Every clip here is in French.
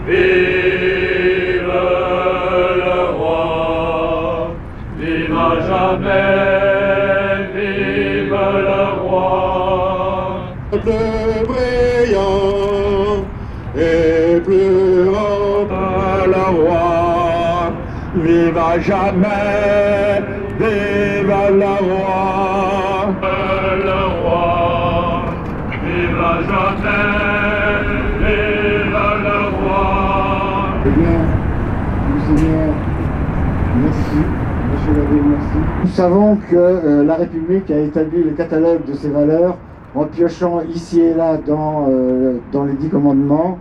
Vive le roi, vive à jamais, vive le roi. Plus brillant et plus haut le roi, vive à jamais, vive le roi. Le roi, vive à jamais, vive le roi. Eh bien, Monseigneur, merci. Monsieur l'abbé, merci. Nous savons que la République a établi le catalogue de ses valeurs en piochant ici et là dans les 10 commandements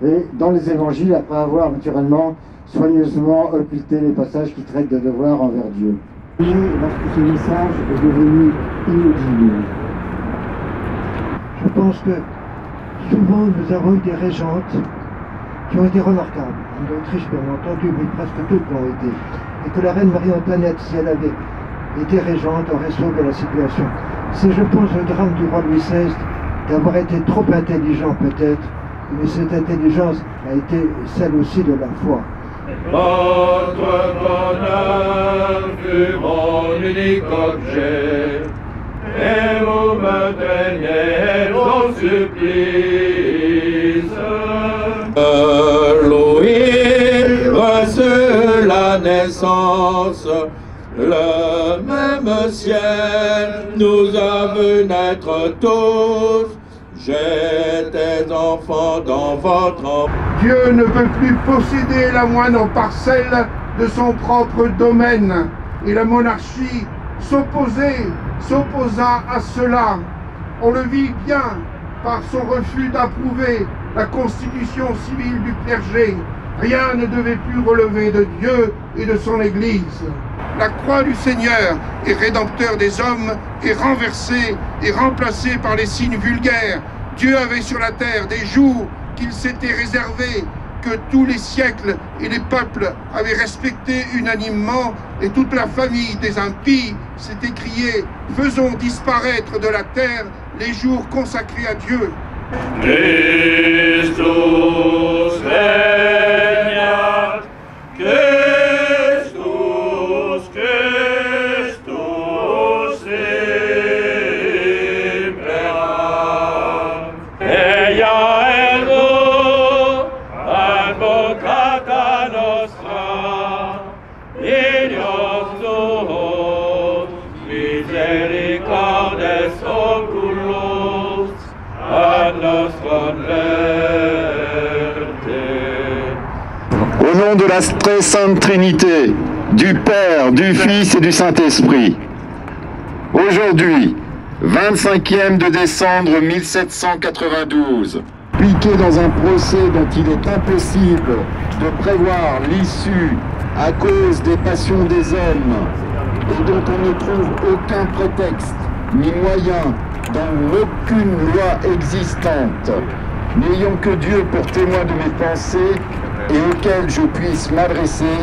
et dans les évangiles, après avoir naturellement soigneusement occulté les passages qui traitent de devoirs envers Dieu. Lorsque ce message est devenu inaudible. Je pense que souvent nous avons eu des régentes qui ont été remarquables. En Autriche, bien entendu, mais presque toutes l'ont été. Et que la reine Marie-Antoinette, si elle avait été régente, aurait sauvé la situation. C'est, je pense, le drame du roi Louis XVI d'avoir été trop intelligent peut-être, mais cette intelligence a été celle aussi de la foi. Votre bonheur fut mon unique objet, et vous me teniez au supplice. Louis reçut la naissance, le même ciel nous a vu naître tous. J'étais enfant dans votre enfant. Dieu ne peut plus posséder la moindre parcelle de son propre domaine. Et la monarchie s'opposa à cela. On le vit bien par son refus d'approuver la constitution civile du clergé. Rien ne devait plus relever de Dieu et de son Église. La croix du Seigneur et rédempteur des hommes est renversée et remplacée par les signes vulgaires. Dieu avait sur la terre des jours qu'il s'était réservés, que tous les siècles et les peuples avaient respecté unanimement, et toute la famille des impies s'est écriée « Faisons disparaître de la terre les jours consacrés à Dieu ». Christus regnat, Christus, Christus imperat. Ea ergo advocata nostra, Dios tuos, misericordes oculos, ad nostra Au nom de la très sainte Trinité, du Père, du Fils et du Saint-Esprit, aujourd'hui, 25e de décembre 1792, impliqué dans un procès dont il est impossible de prévoir l'issue à cause des passions des hommes et dont on ne trouve aucun prétexte ni moyen dans aucune loi existante, n'ayant que Dieu pour témoin de mes pensées et auquel je puisse m'adresser,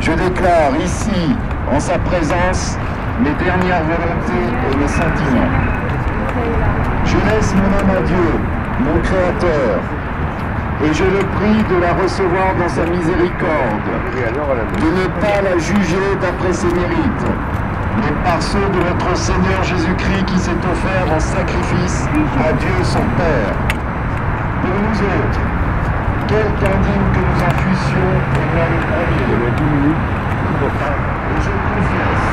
je déclare ici, en sa présence, mes dernières volontés et mes sentiments. Je laisse mon âme à Dieu, mon Créateur, et je le prie de la recevoir dans sa miséricorde, de ne pas la juger d'après ses mérites, mais par ceux de notre Seigneur Jésus-Christ qui s'est offert en sacrifice à Dieu son Père. Pour nous autres, quelque indigne que nous en fussions, on l'a le premier. Et je confesse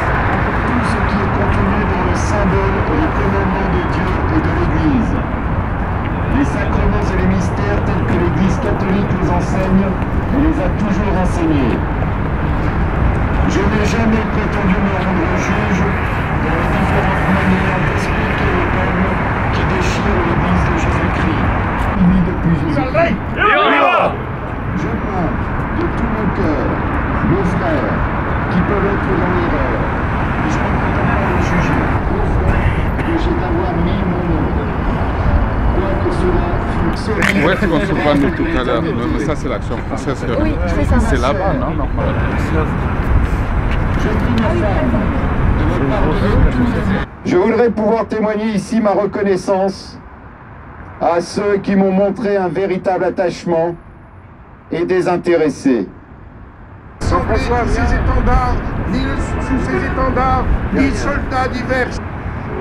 tout ce qui est contenu dans les symboles et les commandements de Dieu et de l'Église. Les sacrements et les mystères tels que l'Église catholique les enseigne et les a toujours enseignés. Je n'ai jamais prétendu me rendre juge dans les différentes manières d'expliquer les dogmes qui déchirent l'Église de Jésus-Christ. Unis depuis Jésus-Christ. Je prends de tout mon cœur nos frères qui peuvent être dans l'erreur, et je ne prétends pas les juger, au fond que j'ai d'avoir mis mon nom. Quoique cela fut... Où est-ce qu'on se voit nous tout à l'heure? Mais ça c'est l'action française. Oui, c'est ça. C'est là-bas, non? Normalement. Je voudrais pouvoir témoigner ici ma reconnaissance à ceux qui m'ont montré un véritable attachement et désintéressé. Sous ces étendards, ni soldats divers.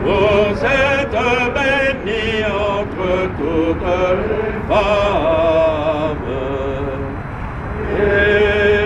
Vous êtes bénis entre toutes les femmes. Et